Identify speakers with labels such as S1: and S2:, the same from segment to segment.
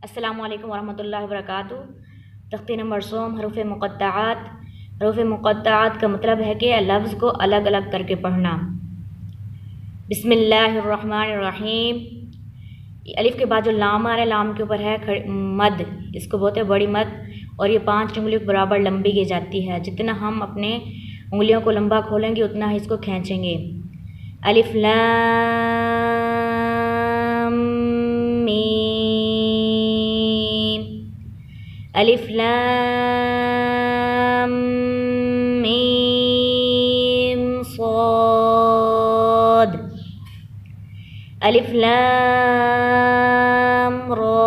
S1: अस्सलामु अलैकुम वरहमतुल्लाहि वबरकातुहू। तख्ती नंबर सोम हरूफ मुक़त्तआत। हरूफ मुक़त्तआत का मतलब है कि लफ्ज़ को अलग अलग करके पढ़ना। बिस्मिल्लाहिर्रहमानिर्रहीम। अलिफ के बाद जो लाम आ रहा है, लाम के ऊपर है मद, इसको बोलते हैं बड़ी मद, और ये 5 उंगलियों के बराबर लंबी की जाती है। जितना हम अपने उंगलियों को लंबा खोलेंगे उतना ही इसको खींचेंगे। अलिफ लाम मीम। अलिफ लाम मीम सॉद। अलिफ लाम रा।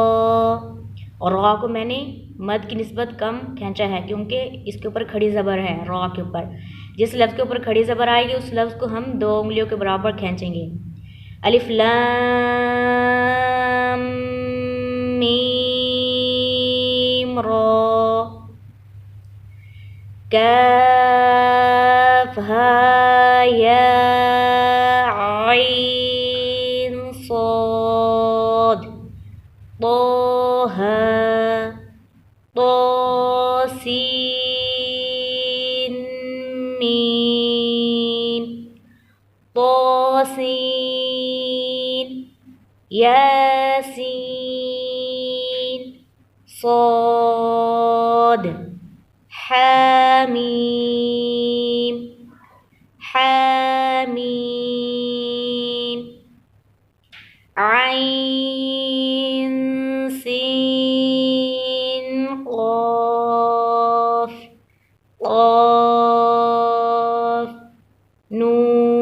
S1: और रा को मैंने मद की निस्बत कम खींचा है क्योंकि इसके ऊपर खड़ी ज़बर है। रा के ऊपर जिस लफ्ज़ के ऊपर खड़ी ज़बर आएगी उस लफ्ज़ को हम 2 उंगलियों के बराबर खींचेंगे। अलिफ लाम मीम रा। काफ हा या आइन सॉद। तोहा तोसीन मीम तोसीन यासीन सॉद। हामीम हामीम। आइन सीन क़ाफ क़ाफ नून।